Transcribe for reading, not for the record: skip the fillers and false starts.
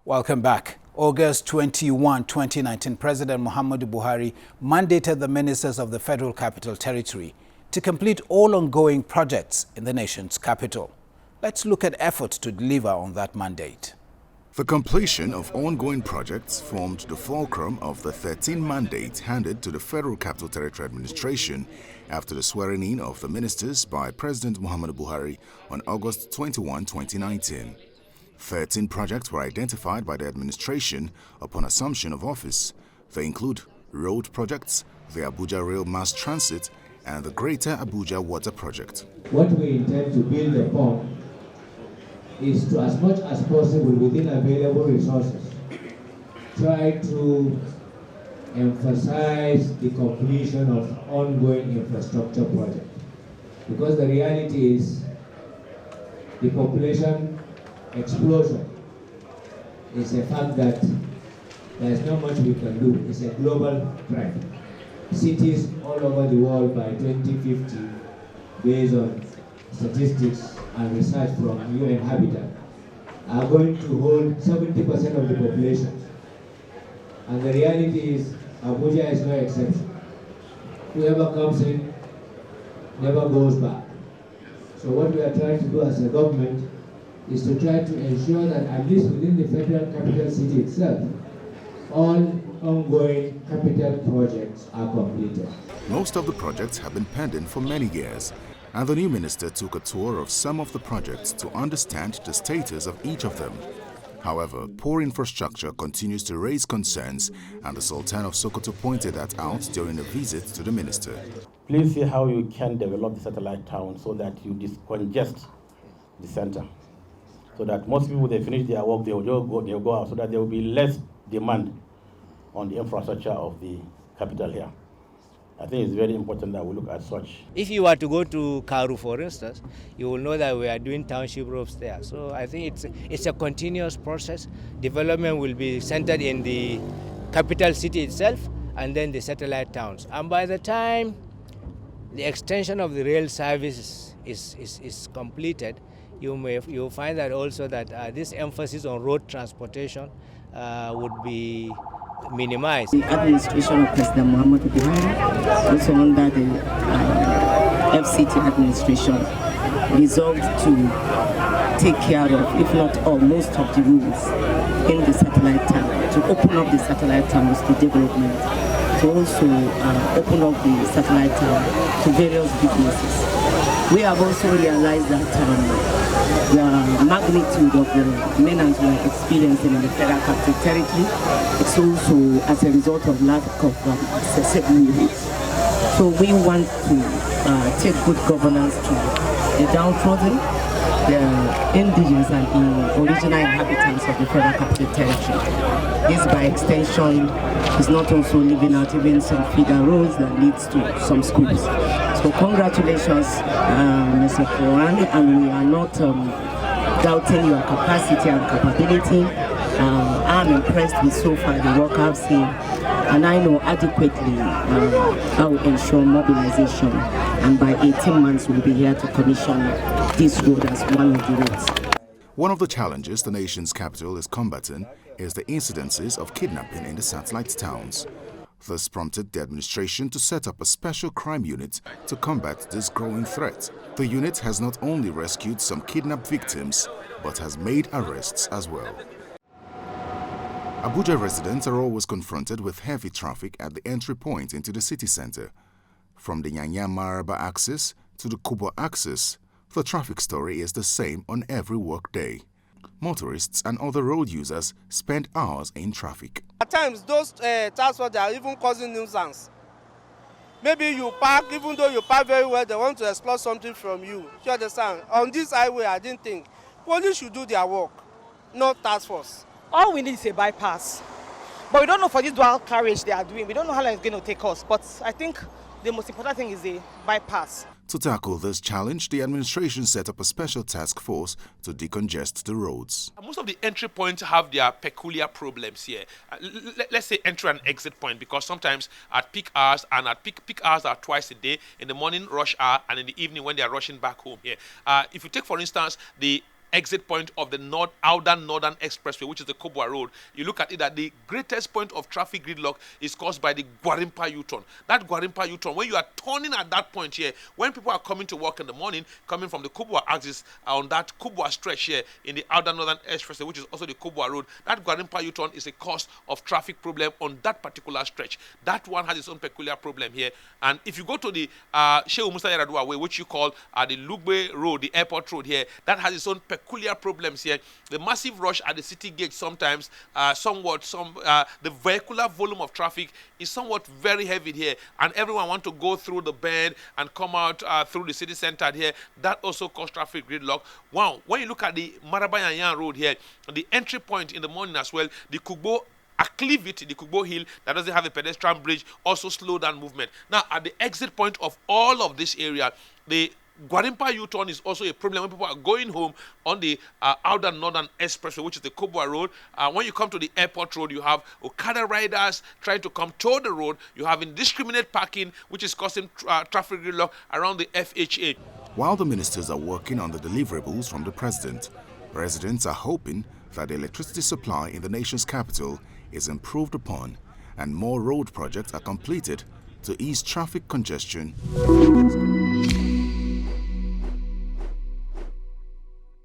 Welcome back. August 21, 2019, President Muhammadu Buhari mandated the ministers of the Federal Capital Territory to complete all ongoing projects in the nation's capital. Let's look at efforts to deliver on that mandate. The completion of ongoing projects formed the fulcrum of the 13 mandates handed to the Federal Capital Territory Administration after the swearing-in of the ministers by President Muhammadu Buhari on August 21, 2019. 13 projects were identified by the administration upon assumption of office. They include road projects, the Abuja Rail Mass Transit, and the Greater Abuja Water Project. What we intend to build upon is to, as much as possible within available resources, try to emphasize the completion of ongoing infrastructure projects. Because the reality is the population explosion is a fact that there is not much we can do. It's a global trend. Cities all over the world by 2050, based on statistics and research from UN Habitat, are going to hold 70% of the population. And the reality is Abuja is no exception. Whoever comes in never goes back. So what we are trying to do as a government is to try to ensure that at least within the federal capital city itself, all ongoing capital projects are completed. Most of the projects have been pending for many years, and the new minister took a tour of some of the projects to understand the status of each of them. However, poor infrastructure continues to raise concerns, and the Sultan of Sokoto pointed that out during a visit to the minister. Please see how you can develop the satellite town so that you decongest the center. So that most people, they finish their work, they'll go out, so that there will be less demand on the infrastructure of the capital here. I think it's very important that we look at such. If you were to go to Karu, for instance, you will know that we are doing township roads there. So I think it's a continuous process. Development will be centered in the capital city itself and then the satellite towns. And by the time the extension of the rail service is completed, you'll find that also that this emphasis on road transportation would be minimized. The administration of President Muhammadu Buhari, also under the FCT administration, resolved to take care of, if not all, most of the rules in the satellite town, to open up the satellite towns to development, to also open up the satellite town to various businesses. We have also realized that the magnitude of the menace we are experiencing in the Federal Capital Territory is also as a result of lack of accessible roads. So we want to take good governance to the downtrodden, the indigenous and original inhabitants of the Federal Capital Territory. This, by extension, is not also leaving out even some feeder roads that leads to some schools. So congratulations, Mr. Koran, and we are not doubting your capacity and capability. I'm impressed with so far the work I've seen, and I know adequately I will ensure mobilization, and by 18 months we'll be here to commission this road as one of the roads. One of the challenges the nation's capital is combating is the incidences of kidnapping in the satellite towns. This prompted the administration to set up a special crime unit to combat this growing threat. The unit has not only rescued some kidnapped victims, but has made arrests as well. Abuja residents are always confronted with heavy traffic at the entry point into the city center. From the Nyanya-Maraba axis to the Kubwa axis, the traffic story is the same on every workday. Motorists and other road users spend hours in traffic. At times, those transports are even causing nuisance. Maybe you park, even though you park very well, they want to explore something from you. You understand? On this highway, I didn't think. Police should do their work, not task force. All we need is a bypass. But we don't know for this dual carriage they are doing. We don't know how long it's going to take us. But I think the most important thing is a bypass. To tackle this challenge, the administration set up a special task force to decongest the roads. Most of the entry points have their peculiar problems here. Let's say entry and exit point, because sometimes at peak hours, and at peak hours are twice a day, in the morning rush hour and in the evening when they are rushing back home here. If you take, for instance, the exit point of the Northern Expressway, which is the Kubwa Road, you look at it that the greatest point of traffic gridlock is caused by the Gwarimpa U-turn. That Gwarimpa U-turn, when you are turning at that point here, when people are coming to work in the morning, coming from the Kubwa axis on that Kubwa stretch here in the Outer Northern Expressway, which is also the Kubwa Road, that Gwarimpa U-turn is a cause of traffic problem on that particular stretch. That one has its own peculiar problem here. And if you go to the Shehu Musa Yaradua way, which you call the Lugbe Road, the airport road here, that has its own peculiar problems here. The massive rush at the city gate sometimes, the vehicular volume of traffic is somewhat very heavy here, and everyone want to go through the bend and come out through the city center here. That also causes traffic gridlock. Wow, when you look at the Marabayan Road here, the entry point in the morning as well, the Kugbo acclivity, the Kugbo Hill, that doesn't have a pedestrian bridge, also slow down movement. Now, at the exit point of all of this area, the Gwarimpa U-turn is also a problem when people are going home on the Outer Northern Expressway, which is the Kubwa Road. When you come to the airport road, you have Okada riders trying to come to the road. You have indiscriminate parking, which is causing traffic gridlock around the FHA. While the ministers are working on the deliverables from the president, residents are hoping that the electricity supply in the nation's capital is improved upon and more road projects are completed to ease traffic congestion.